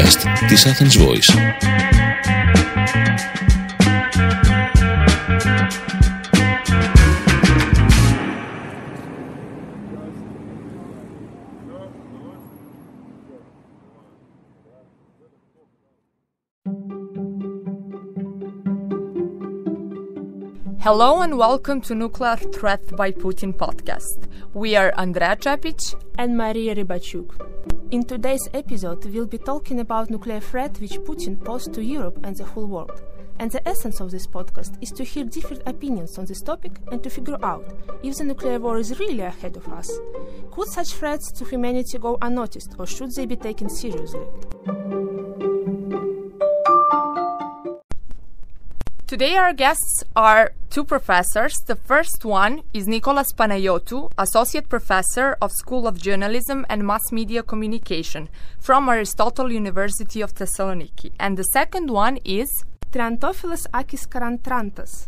podcast της Athens Voice. Hello and welcome to Nuclear Threat by Putin podcast. We are Andrea Cepic and Maria Rybachuk. In today's episode, we'll be talking about nuclear threat which Putin posed to Europe and the whole world. And the essence of this podcast is to hear different opinions on this topic and to figure out if the nuclear war is really ahead of us. Could such threats to humanity go unnoticed, or should they be taken seriously? Today our guests are two professors. The first one is Niko Panagiotou, Associate Professor of School of Journalism and Mass Media Communication from Aristotle University of Thessaloniki. And the second one is Triantophilos Akis Karantrantas,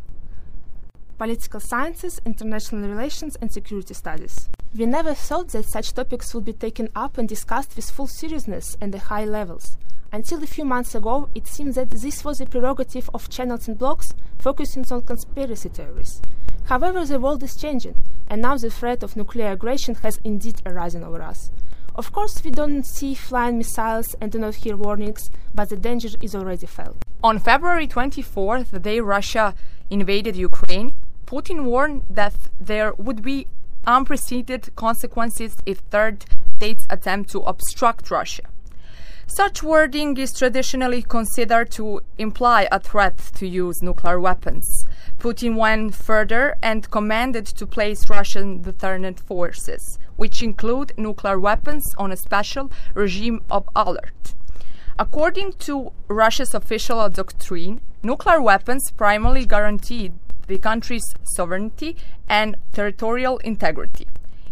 Political Sciences, International Relations and Security Studies. We never thought that such topics would be taken up and discussed with full seriousness and at high levels. Until a few months ago, it seemed that this was a prerogative of channels and blogs focusing on conspiracy theories. However, the world is changing, and now the threat of nuclear aggression has indeed arisen over us. Of course, we don't see flying missiles and do not hear warnings, but the danger is already felt. On February 24th, the day Russia invaded Ukraine, Putin warned that there would be unprecedented consequences if third states attempt to obstruct Russia. Such wording is traditionally considered to imply a threat to use nuclear weapons. Putin went further and commanded to place Russian deterrent forces, which include nuclear weapons, on a special regime of alert. According to Russia's official doctrine, nuclear weapons primarily guaranteed the country's sovereignty and territorial integrity.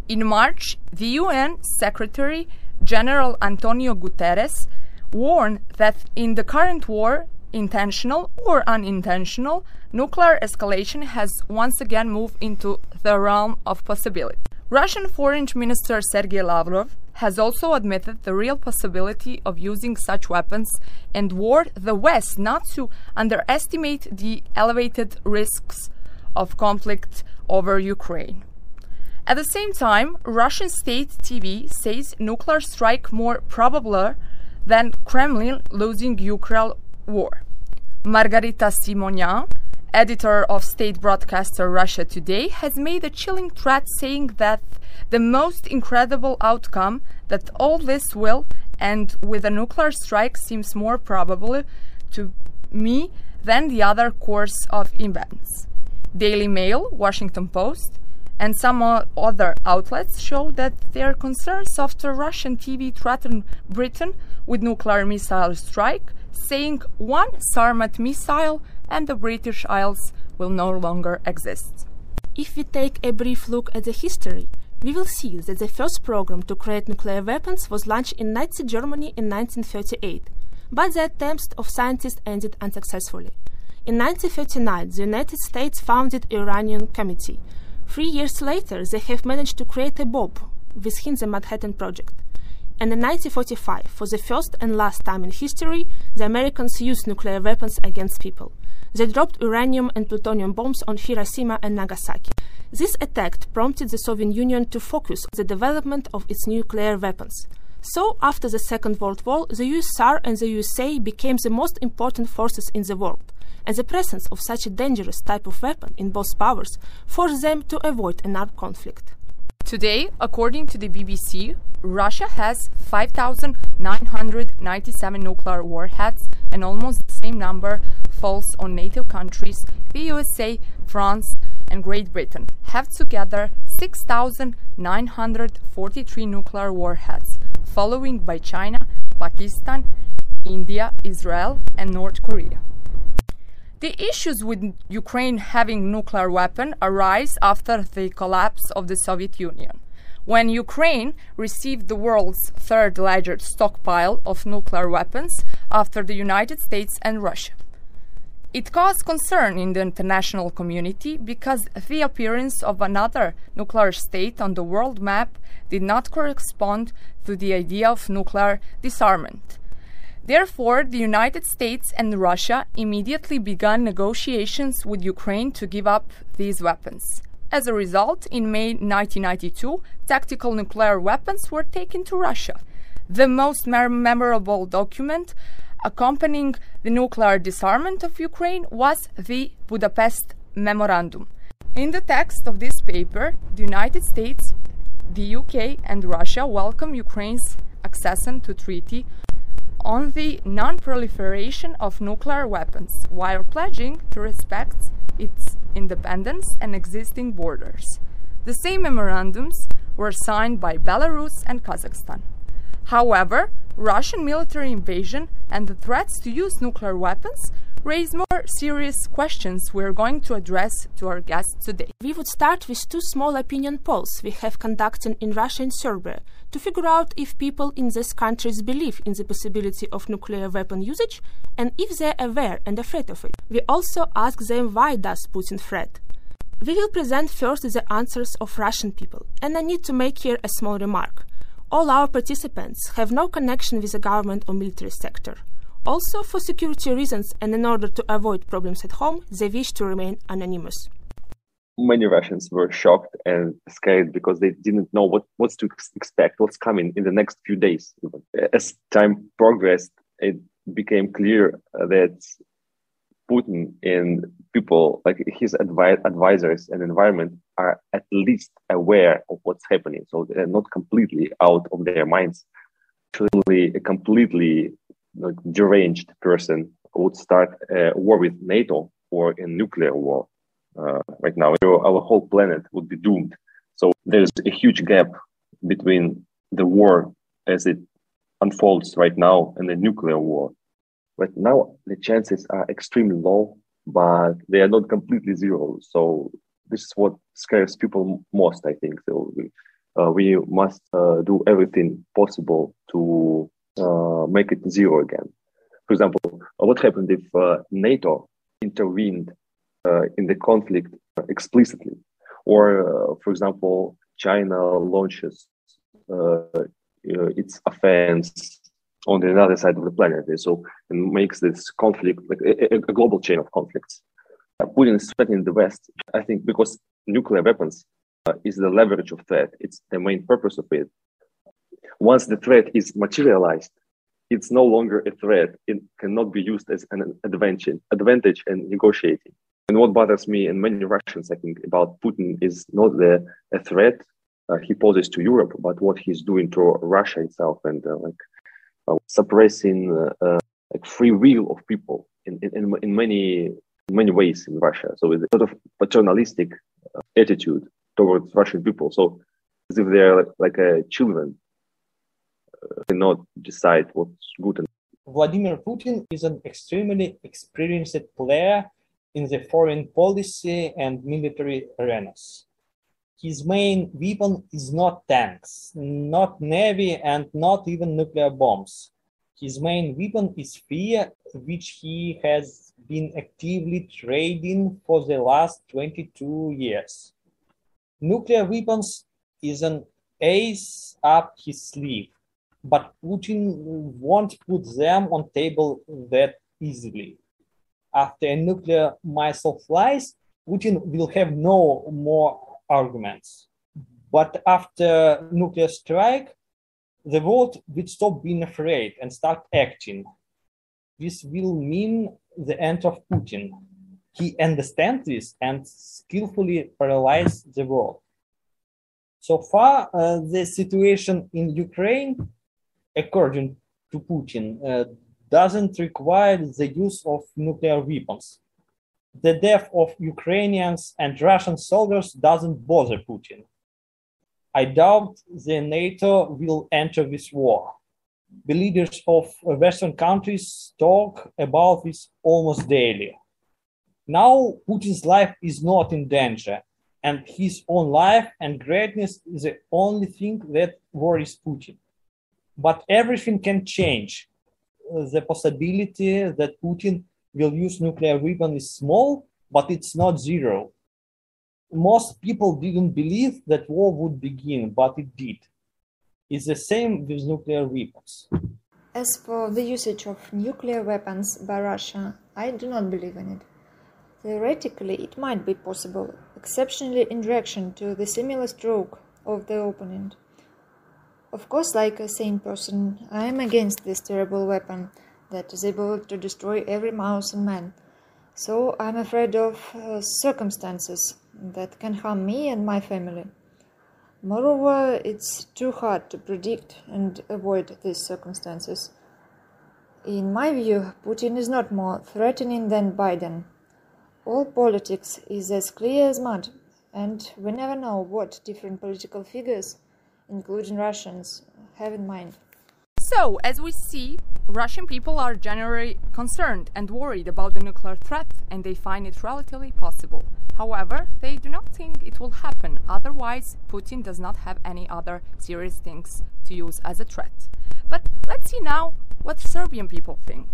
In March, the UN Secretary General Antonio Guterres warned that in the current war, intentional or unintentional, nuclear escalation has once again moved into the realm of possibility. Russian Foreign Minister Sergei Lavrov has also admitted the real possibility of using such weapons and warned the West not to underestimate the elevated risks of conflict over Ukraine. At the same time, Russian state TV says nuclear strike more probable than Kremlin losing Ukraine war. Margarita Simonian, editor of state broadcaster Russia Today, has made a chilling threat saying that the most incredible outcome that all this will end with a nuclear strike seems more probable to me than the other course of events. Daily Mail, Washington Post, and some other outlets show that their concerns after Russian TV threatened Britain with nuclear missile strike, saying one Sarmat missile and the British Isles will no longer exist. If we take a brief look at the history, we will see that the first program to create nuclear weapons was launched in Nazi Germany in 1938, but the attempts of scientists ended unsuccessfully. In 1939, the United States founded the Iranian Committee. 3 years later, they have managed to create a bomb within the Manhattan Project. And in 1945, for the first and last time in history, the Americans used nuclear weapons against people. They dropped uranium and plutonium bombs on Hiroshima and Nagasaki. This attack prompted the Soviet Union to focus on the development of its nuclear weapons. So, after the Second World War, the USSR and the USA became the most important forces in the world, and the presence of such a dangerous type of weapon in both powers forced them to avoid an armed conflict. Today, according to the BBC, Russia has 5,997 nuclear warheads, and almost the same number falls on NATO countries. The USA, France, and Great Britain have together 6,943 nuclear warheads, following by China, Pakistan, India, Israel, and North Korea. The issues with Ukraine having nuclear weapon arise after the collapse of the Soviet Union, when Ukraine received the world's third largest stockpile of nuclear weapons after the United States and Russia. It caused concern in the international community because the appearance of another nuclear state on the world map did not correspond to the idea of nuclear disarmament. Therefore, the United States and Russia immediately began negotiations with Ukraine to give up these weapons. As a result, in May 1992, tactical nuclear weapons were taken to Russia. The most memorable document accompanying the nuclear disarmament of Ukraine was the Budapest Memorandum. In the text of this paper, the United States, the UK, and Russia welcome Ukraine's accession to treaty on the non-proliferation of nuclear weapons, while pledging to respect its independence and existing borders. The same memorandums were signed by Belarus and Kazakhstan. However, Russian military invasion and the threats to use nuclear weapons raise more serious questions we're going to address to our guests today. We would start with two small opinion polls we have conducted in Russia and Serbia to figure out if people in these countries believe in the possibility of nuclear weapon usage and if they're aware and afraid of it. We also ask them why does Putin threat. We will present first the answers of Russian people, and I need to make here a small remark. All our participants have no connection with the government or military sector. Also, for security reasons and in order to avoid problems at home, they wish to remain anonymous. Many Russians were shocked and scared because they didn't know what's to expect, what's coming in the next few days. As time progressed, it became clear that Putin and people like his advisors and environment are at least aware of what's happening. So they're not completely out of their minds. Actually, a completely deranged person would start a war with NATO or a nuclear war. Right now, our whole planet would be doomed. So there's a huge gap between the war as it unfolds right now and the nuclear war. Right now, the chances are extremely low, but they are not completely zero. So this is what scares people most, I think. So we must do everything possible to make it zero again. For example, what happened if NATO intervened in the conflict explicitly? Or, for example, China launches its offense on the other side of the planet, so and makes this conflict like a global chain of conflicts. Putin is threatening the West, I think, because nuclear weapons is the leverage of threat. It's the main purpose of it. Once the threat is materialized, it's no longer a threat. It cannot be used as an advantage in negotiating. And what bothers me and many Russians, I think, about Putin is not a threat he poses to Europe, but what he's doing to Russia itself and suppressing free will of people in many ways in Russia. So with a sort of paternalistic attitude towards Russian people. So as if they're like children, cannot decide what's good. Vladimir Putin is an extremely experienced player in the foreign policy and military arenas. His main weapon is not tanks, not navy, and not even nuclear bombs. His main weapon is fear, which he has been actively trading for the last 22 years. Nuclear weapons is an ace up his sleeve, but Putin won't put them on table that easily. After a nuclear missile flies, Putin will have no more arguments. But after nuclear strike, the world will stop being afraid and start acting. This will mean the end of Putin. He understands this and skillfully paralyzes the world. So far, the situation in Ukraine, according to Putin, doesn't require the use of nuclear weapons. The death of Ukrainians and Russian soldiers doesn't bother Putin. I doubt the NATO will enter this war. The leaders of Western countries talk about this almost daily. Now Putin's life is not in danger, and his own life and greatness is the only thing that worries Putin. But everything can change. The possibility that Putin will use nuclear weapon is small, but it's not zero. Most people didn't believe that war would begin, but it did. It's the same with nuclear weapons. As for the usage of nuclear weapons by Russia, I do not believe in it. Theoretically, it might be possible, exceptionally in reaction to the similar stroke of the opponent. Of course, like a sane person, I am against this terrible weapon that is able to destroy every mouse and man. So I'm afraid of circumstances that can harm me and my family. Moreover, it's too hard to predict and avoid these circumstances. In my view, Putin is not more threatening than Biden. All politics is as clear as mud, and we never know what different political figures, including Russians, have in mind. So, as we see, Russian people are generally concerned and worried about the nuclear threat, and they find it relatively possible. However, they do not think it will happen, otherwise Putin does not have any other serious things to use as a threat. But let's see now what Serbian people think.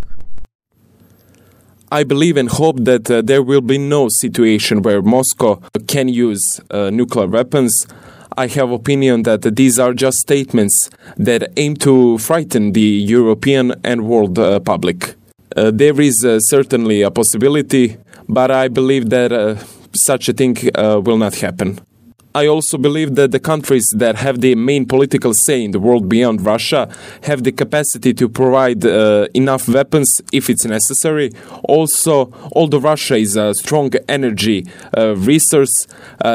I believe and hope that there will be no situation where Moscow can use nuclear weapons. I have opinion that these are just statements that aim to frighten the European and world public. There is certainly a possibility, but I believe that such a thing will not happen. I also believe that the countries that have the main political say in the world beyond Russia have the capacity to provide enough weapons if it's necessary. Also, although Russia is a strong energy resource,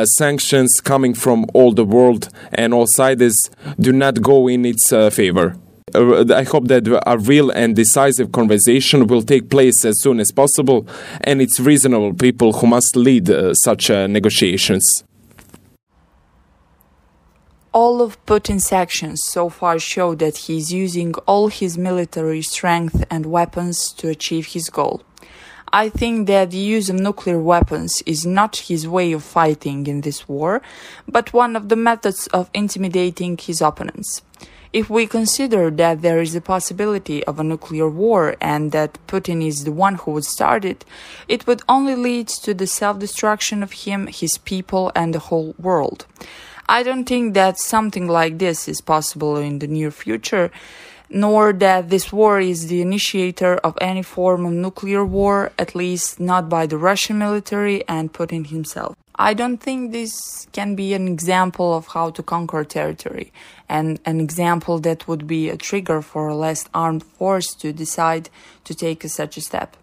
sanctions coming from all the world and all sides do not go in its favor. I hope that a real and decisive conversation will take place as soon as possible, and it's reasonable people who must lead such negotiations. All of Putin's actions so far show that he is using all his military strength and weapons to achieve his goal. I think that the use of nuclear weapons is not his way of fighting in this war, but one of the methods of intimidating his opponents. If we consider that there is a possibility of a nuclear war and that Putin is the one who would start it, it would only lead to the self-destruction of him, his people, and the whole world. I don't think that something like this is possible in the near future, nor that this war is the initiator of any form of nuclear war, at least not by the Russian military and Putin himself. I don't think this can be an example of how to conquer territory, and an example that would be a trigger for a less armed force to decide to take such a step.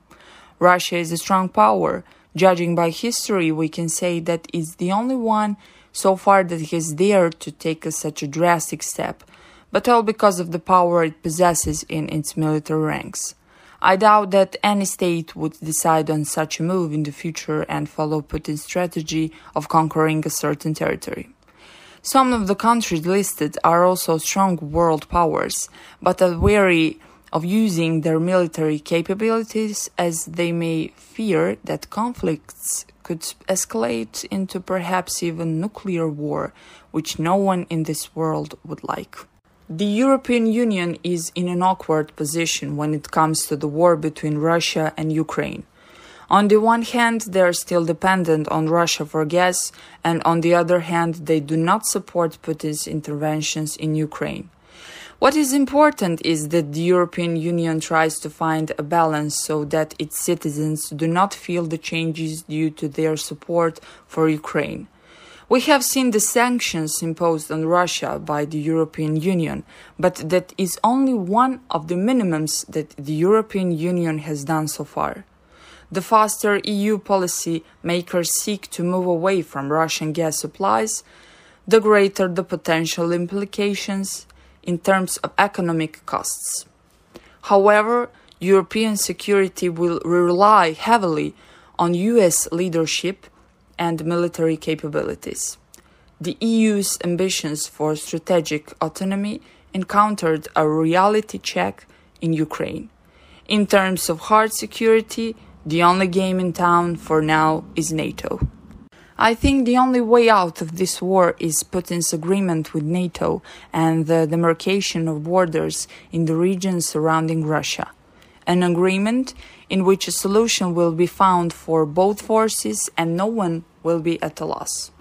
Russia is a strong power. Judging by history, we can say that it's the only one so far that is dared to take such a drastic step, but all because of the power it possesses in its military ranks. I doubt that any state would decide on such a move in the future and follow Putin's strategy of conquering a certain territory. Some of the countries listed are also strong world powers, but are wary of using their military capabilities as they may fear that conflicts could escalate into perhaps even nuclear war, which no one in this world would like. The European Union is in an awkward position when it comes to the war between Russia and Ukraine. On the one hand, they are still dependent on Russia for gas, and on the other hand, they do not support Putin's interventions in Ukraine. What is important is that the European Union tries to find a balance so that its citizens do not feel the changes due to their support for Ukraine. We have seen the sanctions imposed on Russia by the European Union, but that is only one of the minimums that the European Union has done so far. The faster EU policy makers seek to move away from Russian gas supplies, the greater the potential implications in terms of economic costs. However, European security will rely heavily on US leadership and military capabilities. The EU's ambitions for strategic autonomy encountered a reality check in Ukraine. In terms of hard security, the only game in town for now is NATO. I think the only way out of this war is Putin's agreement with NATO and the demarcation of borders in the region surrounding Russia. An agreement in which a solution will be found for both forces and no one will be at a loss.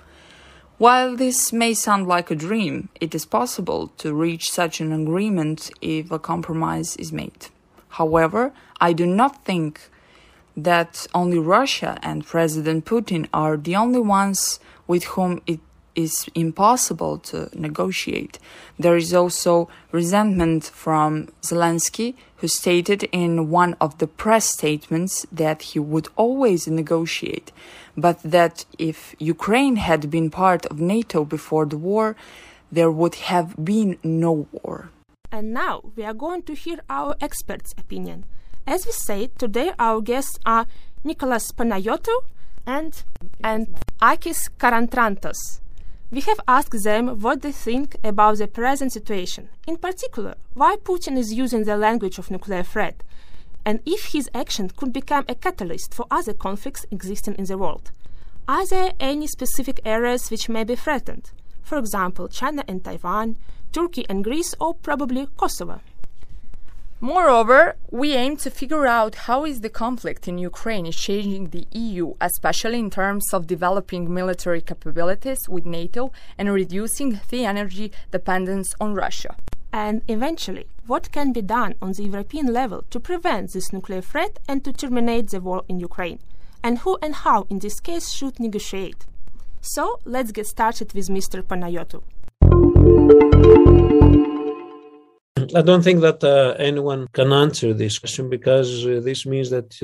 While this may sound like a dream, it is possible to reach such an agreement if a compromise is made. However, I do not think that only Russia and President Putin are the only ones with whom it is impossible to negotiate. There is also resentment from Zelensky, who stated in one of the press statements that he would always negotiate, but that if Ukraine had been part of NATO before the war, there would have been no war. And now we are going to hear our experts' opinion. As we said, today our guests are Niko Panagiotou and Akis Karantrantos. We have asked them what they think about the present situation, in particular, why Putin is using the language of nuclear threat, and if his action could become a catalyst for other conflicts existing in the world. Are there any specific areas which may be threatened? For example, China and Taiwan, Turkey and Greece, or probably Kosovo? Moreover, we aim to figure out how is the conflict in Ukraine is changing the EU, especially in terms of developing military capabilities with NATO and reducing the energy dependence on Russia. And eventually, what can be done on the European level to prevent this nuclear threat and to terminate the war in Ukraine? And who and how in this case should negotiate? So, let's get started with Mr. Panagiotou. I don't think that anyone can answer this question, because this means that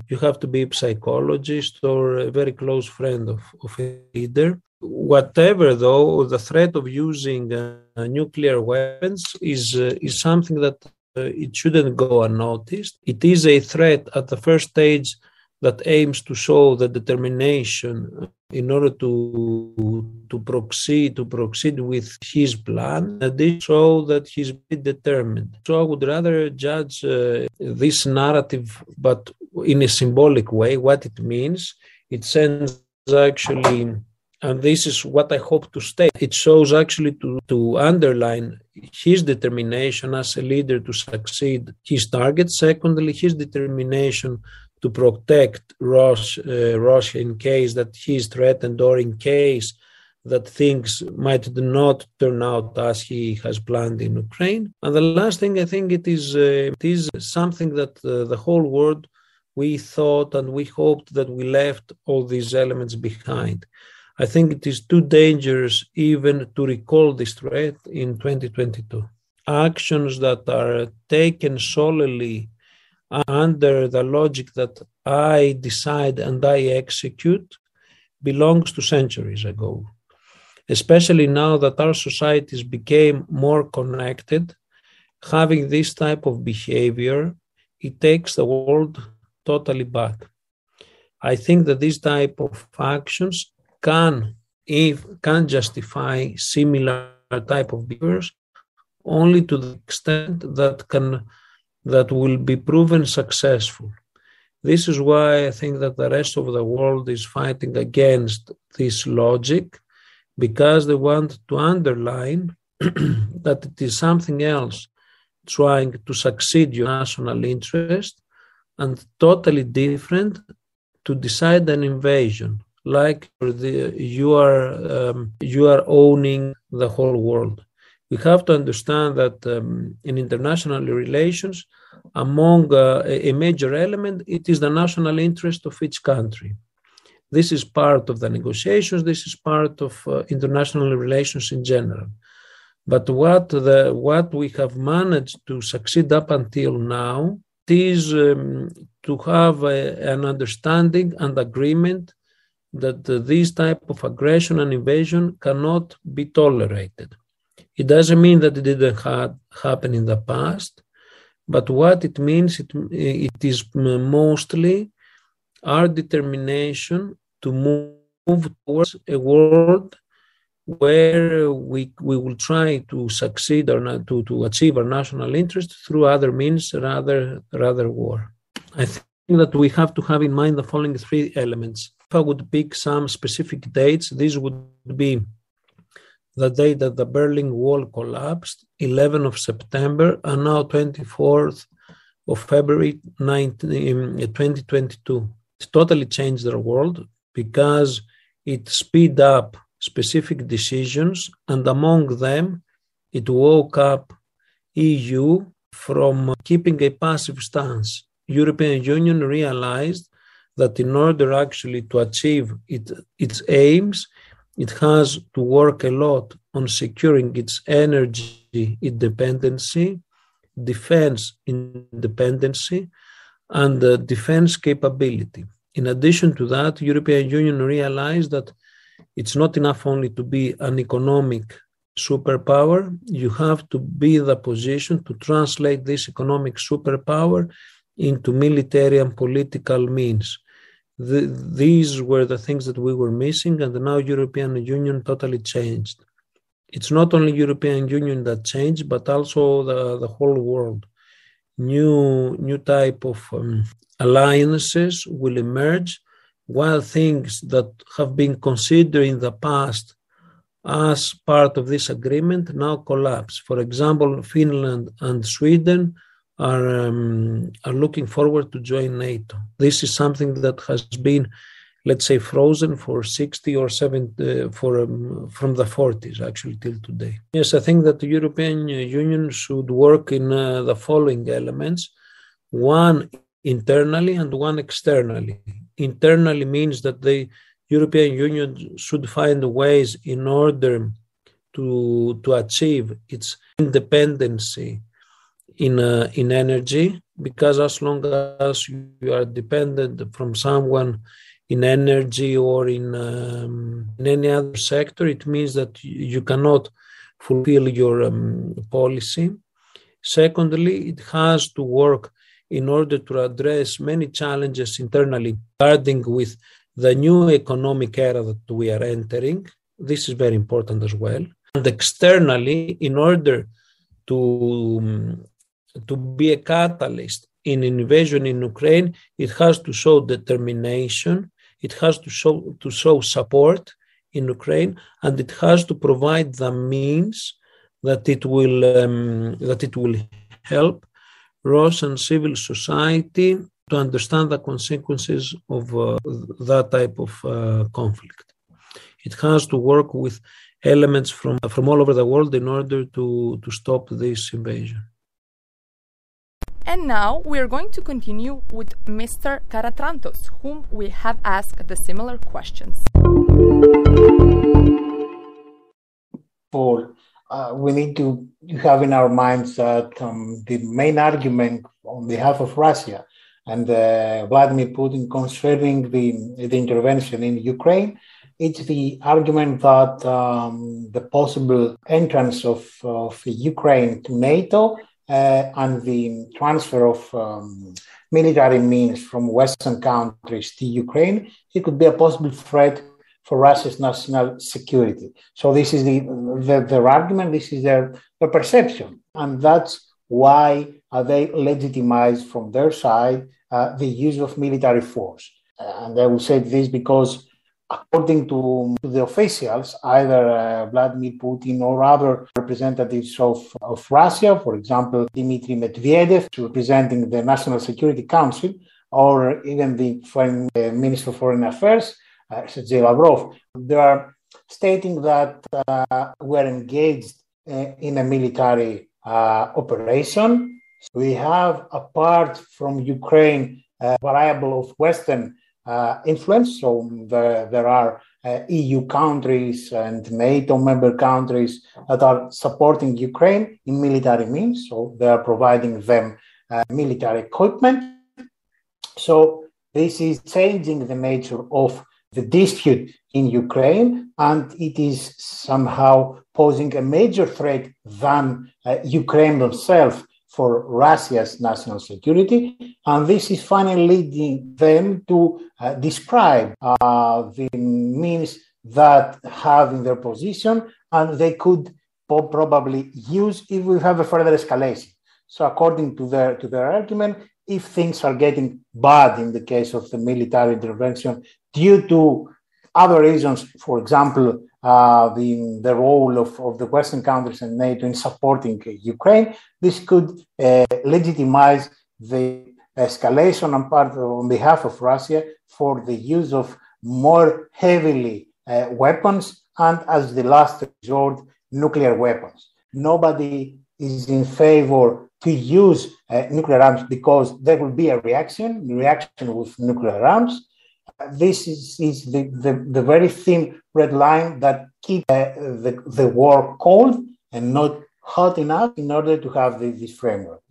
you have to be a psychologist or a very close friend of a leader. Whatever, though, the threat of using nuclear weapons is something that it shouldn't go unnoticed. It is a threat at the first stage that aims to show the determination in order to proceed with his plan. They show that he's determined. So I would rather judge this narrative, but in a symbolic way, what it means. It sends actually, and this is what I hope to state, it shows actually to underline his determination as a leader to succeed his target. Secondly, his determination to protect Russia in case that he is threatened, or in case that things might not turn out as he has planned in Ukraine. And the last thing, I think it is something that the whole world, we thought and we hoped that we left all these elements behind. I think it is too dangerous even to recall this threat in 2022. Actions that are taken solely under the logic that I decide and I execute belongs to centuries ago. Especially now that our societies became more connected, having this type of behavior, it takes the world totally back. I think that this type of actions can justify similar type of behaviors only to the extent that will be proven successful. This is why I think that the rest of the world is fighting against this logic, because they want to underline that it is something else trying to succeed your national interest and totally different to decide an invasion, like you are owning the whole world. We have to understand that in international relations, among a major element, it is the national interest of each country. This is part of the negotiations. This is part of international relations in general. But what we have managed to succeed up until now is to have an understanding and agreement that this type of aggression and invasion cannot be tolerated. It doesn't mean that it didn't happen in the past, but what it means, it is mostly our determination to move towards a world where we will try to succeed or not, to achieve our national interest through other means rather war. I think that we have to have in mind the following three elements. If I would pick some specific dates, these would be the day that the Berlin Wall collapsed, 11th of September, and now 24th of February 2022. It totally changed the world because it speed up specific decisions, and among them, it woke up EU from keeping a passive stance. European Union realized that in order actually to achieve its aims, it has to work a lot on securing its energy independency, defense independency, and defense capability. In addition to that, European Union realized that it's not enough only to be an economic superpower. You have to be in the position to translate this economic superpower into military and political means. These were the things that we were missing, and now European Union totally changed. It's not only European Union that changed, but also the whole world. New type of alliances will emerge, while things that have been considered in the past as part of this agreement now collapse. For example, Finland and Sweden are looking forward to join NATO. This is something that has been, let's say, frozen for 60 or 70, from the 40s actually till today. Yes, I think that the European Union should work in the following elements. One, internally, and one externally. Internally means that the European Union should find ways in order to achieve its independency in energy, because as long as you are dependent from someone in energy or in any other sector, it means that you cannot fulfill your policy. Secondly, it has to work in order to address many challenges internally, starting with the new economic era that we are entering. This is very important as well. And externally, in order to be a catalyst in invasion in Ukraine, it has to show determination, it has to show support in Ukraine, and it has to provide the means that it will help Russian civil society to understand the consequences of that type of conflict. It has to work with elements from all over the world in order to stop this invasion. And now we are going to continue with Mr. Karatrantos, whom we have asked the similar questions. Paul, we need to have in our minds that the main argument on behalf of Russia and Vladimir Putin concerning the intervention in Ukraine, it's the argument that the possible entrance of Ukraine to NATO and the transfer of military means from Western countries to Ukraine, it could be a possible threat for Russia's national security. So this is their argument, this is their perception. And that's why they legitimize from their side the use of military force. And I will say this because according to the officials, either Vladimir Putin or other representatives of Russia, for example, Dmitry Medvedev, representing the National Security Council, or even the Minister of Foreign Affairs, Sergei Lavrov, they are stating that we are engaged in a military operation. We have, apart from Ukraine, a variable of Western influence. So there are EU countries and NATO member countries that are supporting Ukraine in military means. So they are providing them military equipment. So this is changing the nature of the dispute in Ukraine, and it is somehow posing a major threat than Ukraine themselves for Russia's national security. And this is finally leading them to describe the means that have in their position, and they could probably use if we have a further escalation. So according to their argument, if things are getting bad in the case of the military intervention due to other reasons, for example, the role of the Western countries and NATO in supporting Ukraine, this could legitimize the escalation on behalf of Russia for the use of more heavily weapons and as the last resort, nuclear weapons. Nobody is in favor to use nuclear arms because there will be a reaction with nuclear arms. This is the very thin red line that keeps the war cold and not hot enough in order to have this framework.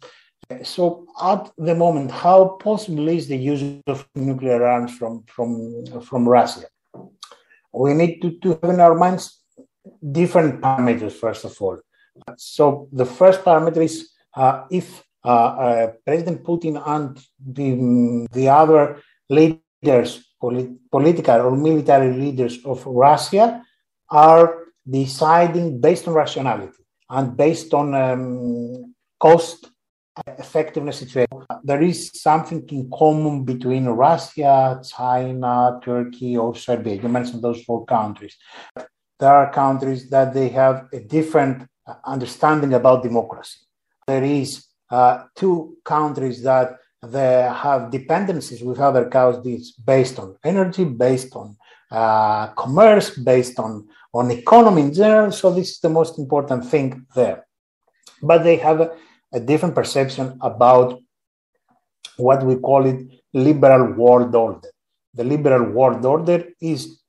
So at the moment, how possible is the use of nuclear arms from Russia? We need to have in our minds different parameters, first of all. So the first parameter is if President Putin and the other leaders, political or military leaders of Russia, are deciding based on rationality and based on cost effectiveness situation. There is something in common between Russia, China, Turkey, or Serbia. You mentioned those four countries. There are countries that they have a different understanding about democracy. There is two countries that they have dependencies with other countries based on energy, based on commerce, based on economy in general. So this is the most important thing there. But they have a different perception about what we call it liberal world order. The liberal world order is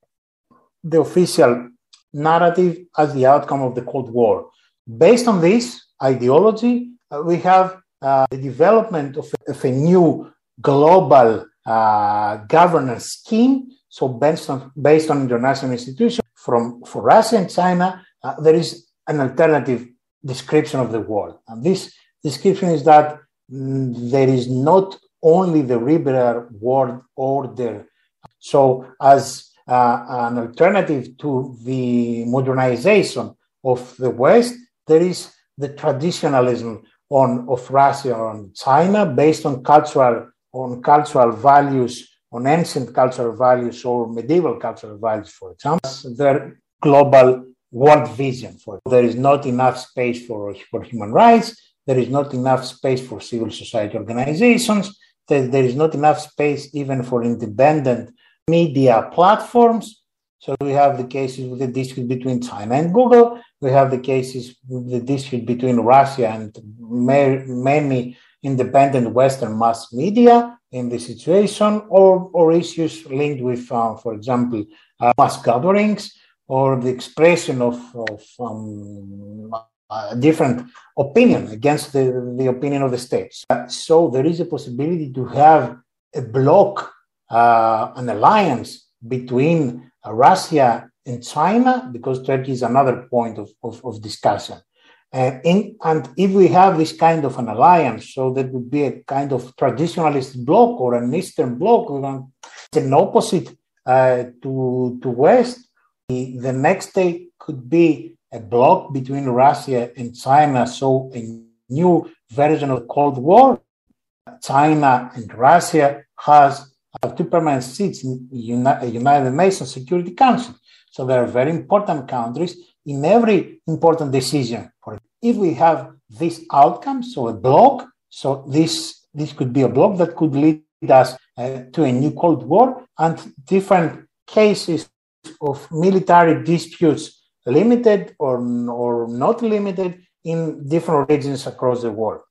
the official narrative as the outcome of the Cold War. Based on this ideology, we have the development of a new global governance scheme. So based on international institutions, for Russia and China, there is an alternative description of the world. And this description is that there is not only the liberal world order. So as an alternative to the modernization of the West, there is the traditionalism of Russia and China based on cultural values, on ancient cultural values or medieval cultural values, for example. Their global world vision. There is not enough space for human rights. There is not enough space for civil society organizations. There is not enough space even for independent media platforms. So we have the cases with the dispute between China and Google. We have the cases with the dispute between Russia and many independent Western mass media in this situation, or issues linked with, for example, mass gatherings or the expression of a different opinion against the opinion of the states. So there is a possibility to have a bloc, an alliance between Russia and China, because Turkey is another point of discussion. And if we have this kind of an alliance, so that would be a kind of traditionalist bloc or an Eastern bloc, it's an opposite to West. The next state could be a bloc between Russia and China, so a new version of the Cold War. China and Russia have two permanent seats in the United Nations Security Council. So they are very important countries in every important decision. If we have this outcome, so a bloc, so this could be a bloc that could lead us to a new Cold War and different cases of military disputes, limited or not limited, in different regions across the world.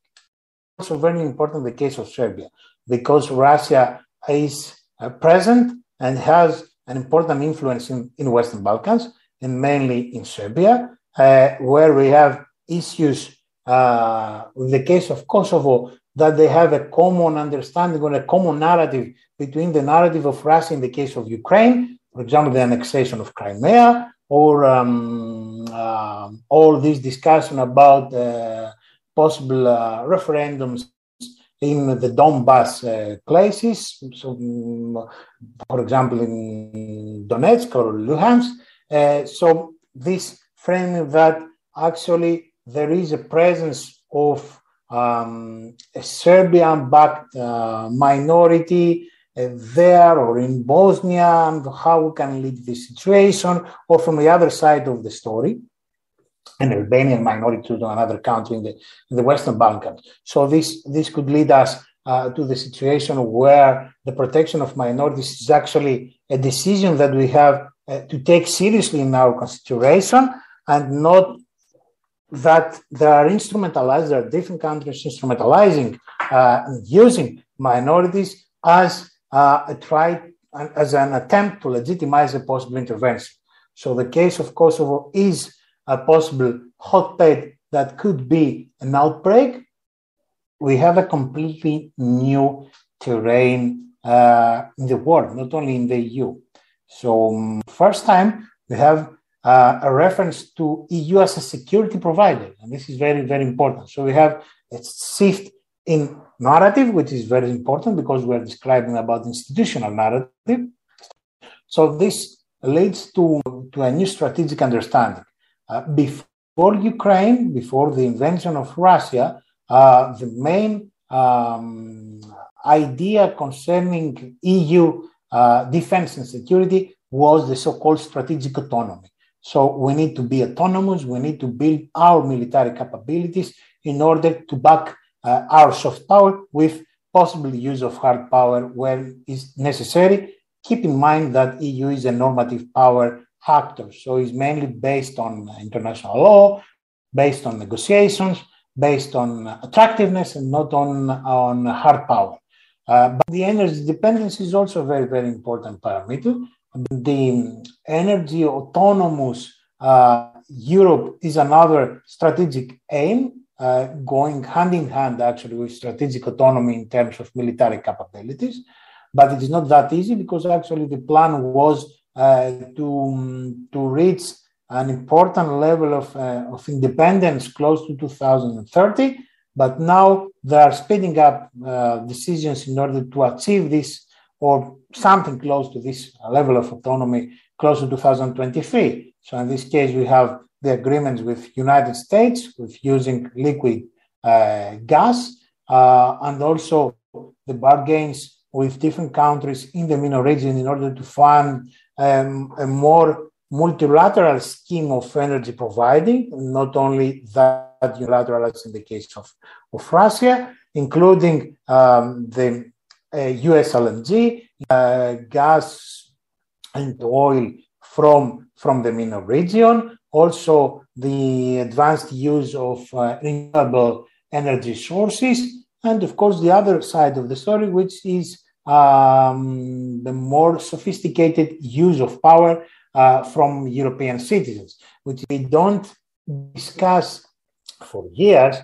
Also very important the case of Serbia, because Russia is present and has an important influence in Western Balkans, and mainly in Serbia, where we have issues with the case of Kosovo, that they have a common understanding or a common narrative between the narrative of Russia in the case of Ukraine, for example, the annexation of Crimea, or all this discussion about possible referendums in the Donbass places, so, for example, in Donetsk or Luhansk. So this framing that actually there is a presence of a Serbian-backed minority there or in Bosnia, and how we can lead this situation, or from the other side of the story, an Albanian minority to another country in the Western Balkans. So this could lead us to the situation where the protection of minorities is actually a decision that we have to take seriously in our consideration, and not that they are instrumentalized, there are different countries instrumentalizing, using minorities as an attempt to legitimize a possible intervention. So the case of Kosovo is a possible hotbed that could be an outbreak. We have a completely new terrain in the world, not only in the EU. So first time we have a reference to EU as a security provider, and this is very, very important. So we have a shift in narrative, which is very important because we're describing about institutional narrative. So this leads to a new strategic understanding. Before Ukraine, before the invasion of Russia, the main idea concerning EU defense and security was the so-called strategic autonomy. So we need to be autonomous, we need to build our military capabilities in order to back our soft power with possible use of hard power when it's necessary. Keep in mind that EU is a normative power actor, so it's mainly based on international law, based on negotiations, based on attractiveness, and not on hard power. But the energy dependence is also a very, very important parameter. The energy autonomous Europe is another strategic aim, going hand in hand actually with strategic autonomy in terms of military capabilities. But it is not that easy, because actually the plan was to reach an important level of independence close to 2030. But now they are speeding up decisions in order to achieve this, or something close to this level of autonomy, close to 2023. So in this case, we have the agreements with United States with using liquid gas, and also the bargains with different countries in the MENA region in order to fund a more multilateral scheme of energy providing, not only that unilateral as in the case of Russia, including the US LNG, gas and oil from the MENA region, also the advanced use of renewable energy sources, and of course the other side of the story, which is the more sophisticated use of power from European citizens, which we don't discuss for years,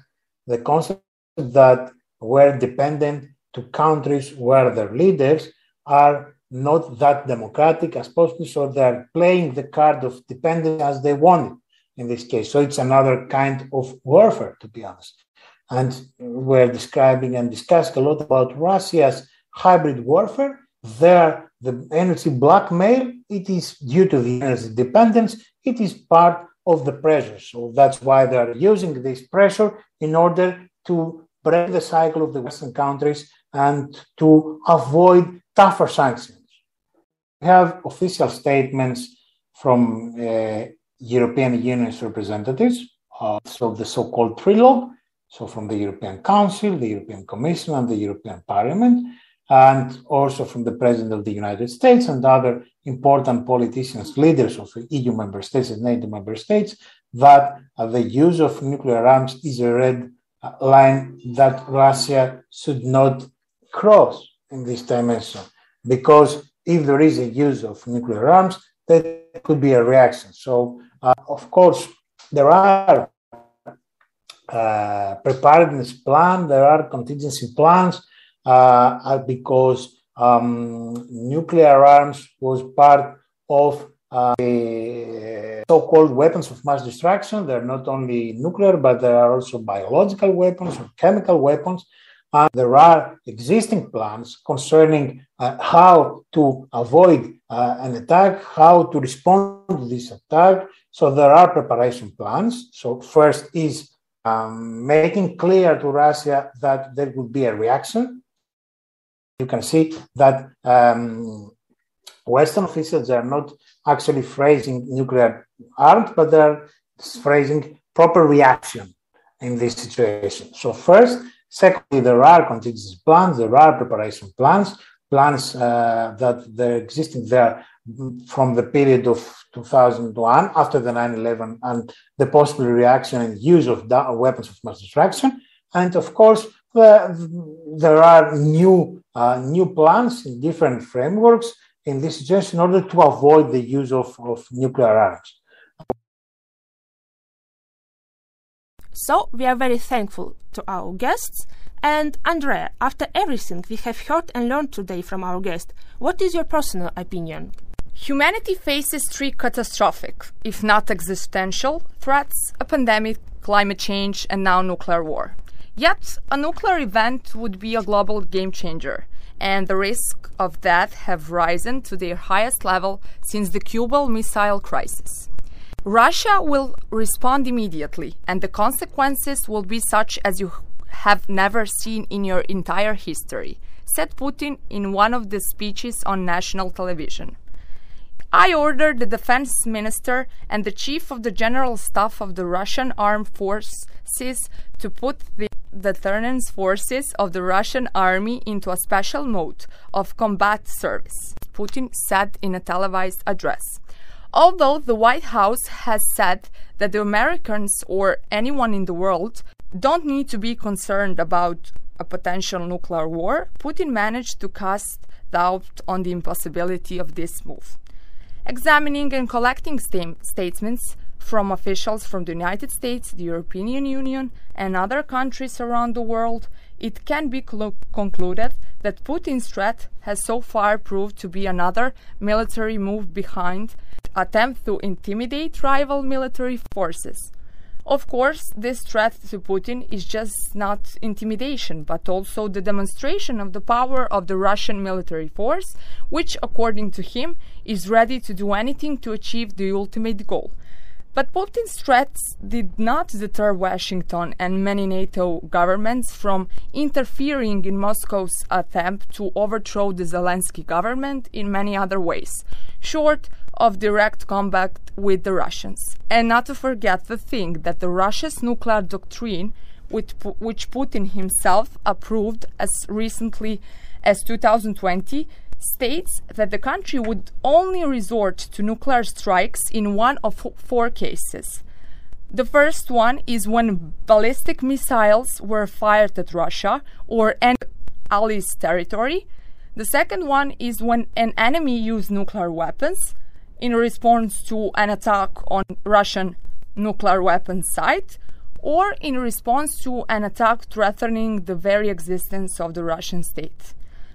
the concept that we're dependent to countries where their leaders are not that democratic as possible, so they're playing the card of dependence as they want it in this case. So it's another kind of warfare, to be honest. And we're describing and discussing a lot about Russia's hybrid warfare. There, the energy blackmail, it is due to the energy dependence, it is part of the pressure. So that's why they're using this pressure in order to break the cycle of the Western countries and to avoid tougher sanctions. We have official statements from European Union's representatives, so the so-called trilogue, so from the European Council, the European Commission, and the European Parliament, and also from the President of the United States and other important politicians, leaders of EU member states and NATO member states, that the use of nuclear arms is a red line that Russia should not cross in this dimension. Because if there is a use of nuclear arms, there could be a reaction. So, of course, there are preparedness plans, there are contingency plans, because nuclear arms was part of the so-called weapons of mass destruction. They're not only nuclear, but there are also biological weapons or chemical weapons. And there are existing plans concerning how to avoid an attack, how to respond to this attack. So there are preparation plans. So first is making clear to Russia that there will be a reaction. You can see that Western officials are not actually phrasing nuclear arms, but they're phrasing proper reaction in this situation. So first, secondly, there are contingency plans, there are preparation plans that they're existing there from the period of 2001 after the 9/11 and the possible reaction and use of weapons of mass destruction. And of course, there are new plans in different frameworks in this situation in order to avoid the use of nuclear arms. So we are very thankful to our guests. And Andrea, after everything we have heard and learned today from our guest, what is your personal opinion? Humanity faces three catastrophic, if not existential, threats: a pandemic, climate change, and now nuclear war. Yet, a nuclear event would be a global game changer, and the risk of that have risen to their highest level since the Cuban Missile Crisis. Russia will respond immediately, and the consequences will be such as you have never seen in your entire history, said Putin in one of the speeches on national television. I ordered the defense minister and the chief of the general staff of the Russian armed forces to put the deterrence forces of the Russian army into a special mode of combat service, Putin said in a televised address. Although the White House has said that the Americans or anyone in the world don't need to be concerned about a potential nuclear war, Putin managed to cast doubt on the impossibility of this move. Examining and collecting statements from officials from the United States, the European Union, and other countries around the world, it can be concluded that Putin's threat has so far proved to be another military move behind attempt to intimidate rival military forces. Of course, this threat to Putin is just not intimidation, but also the demonstration of the power of the Russian military force, which, according to him, is ready to do anything to achieve the ultimate goal. But Putin's threats did not deter Washington and many NATO governments from interfering in Moscow's attempt to overthrow the Zelensky government in many other ways, short of direct combat with the Russians. And not to forget the thing that the Russia's nuclear doctrine, which Putin himself approved as recently as 2020, states that the country would only resort to nuclear strikes in one of four cases. The first one is when ballistic missiles were fired at Russia or any allies' territory. The second one is when an enemy used nuclear weapons in response to an attack on Russian nuclear weapons site, or in response to an attack threatening the very existence of the Russian state.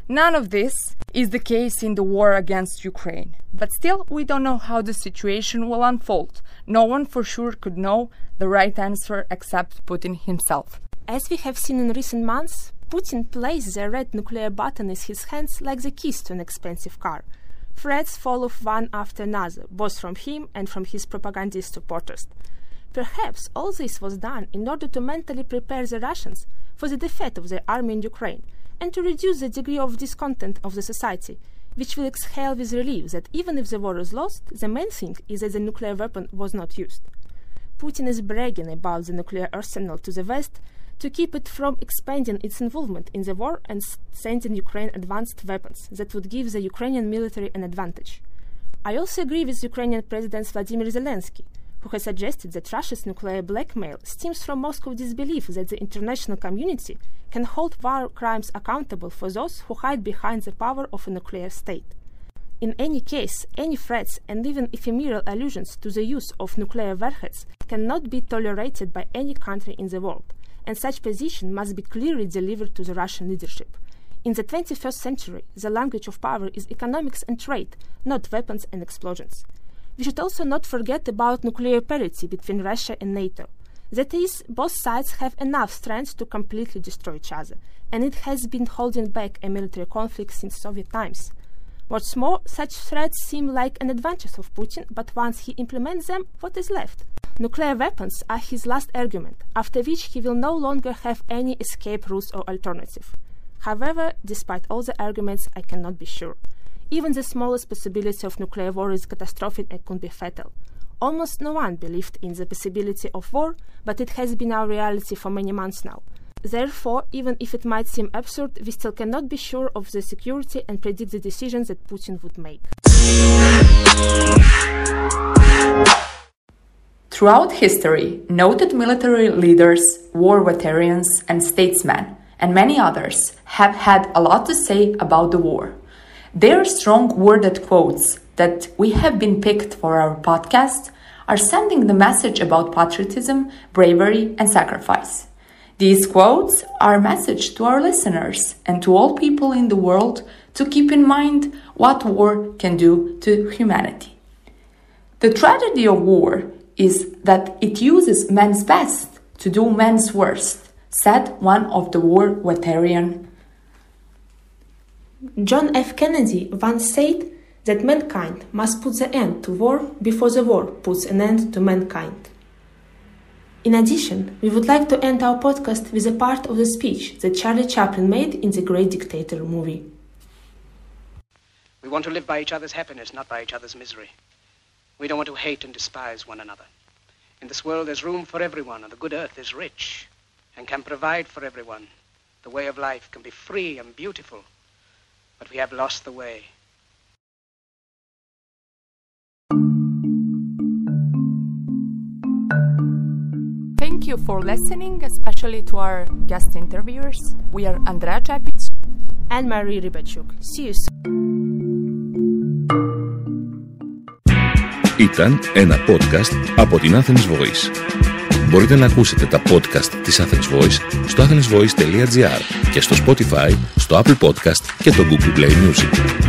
None of this is the case in the war against Ukraine. But still, we don't know how the situation will unfold. No one for sure could know the right answer except Putin himself. As we have seen in recent months, Putin plays the red nuclear button in his hands like the keys to an expensive car. Threats follow one after another, both from him and from his propagandist supporters. Perhaps all this was done in order to mentally prepare the Russians for the defeat of their army in Ukraine, and to reduce the degree of discontent of the society, which will exhale with relief that even if the war is lost, the main thing is that the nuclear weapon was not used. Putin is bragging about the nuclear arsenal to the West to keep it from expanding its involvement in the war and sending Ukraine advanced weapons that would give the Ukrainian military an advantage. I also agree with Ukrainian President Vladimir Zelensky, who has suggested that Russia's nuclear blackmail stems from Moscow's disbelief that the international community can hold war crimes accountable for those who hide behind the power of a nuclear state. In any case, any threats and even ephemeral allusions to the use of nuclear warheads cannot be tolerated by any country in the world, and such position must be clearly delivered to the Russian leadership. In the 21st century, the language of power is economics and trade, not weapons and explosions. We should also not forget about nuclear parity between Russia and NATO. That is, both sides have enough strength to completely destroy each other, and it has been holding back a military conflict since Soviet times. What's more, such threats seem like an advantage of Putin, but once he implements them, what is left? Nuclear weapons are his last argument, after which he will no longer have any escape routes or alternative. However, despite all the arguments, I cannot be sure. Even the smallest possibility of nuclear war is catastrophic and could be fatal. Almost no one believed in the possibility of war, but it has been our reality for many months now. Therefore, even if it might seem absurd, we still cannot be sure of the security and predict the decisions that Putin would make. Throughout history, noted military leaders, war veterans, and statesmen, and many others, have had a lot to say about the war. Their strong-worded quotes that we have been picked for our podcast are sending the message about patriotism, bravery, and sacrifice. These quotes are a message to our listeners and to all people in the world to keep in mind what war can do to humanity. The tragedy of war is that it uses men's best to do men's worst, said one of the war veteran. John F. Kennedy once said that mankind must put the end to war before the war puts an end to mankind. In addition, we would like to end our podcast with a part of the speech that Charlie Chaplin made in The Great Dictator movie. We want to live by each other's happiness, not by each other's misery. We don't want to hate and despise one another. In this world there's room for everyone, and the good earth is rich and can provide for everyone. The way of life can be free and beautiful, but we have lost the way. Thank you for listening, especially to our guest interviewers. We are Andrea Cepic and Maria Rybachuk. See you soon. Ήταν ένα podcast από την Athens Voice. Μπορείτε να ακούσετε τα podcast της Athens Voice στο athensvoice.gr και στο Spotify, στο Apple Podcast και το Google Play Music.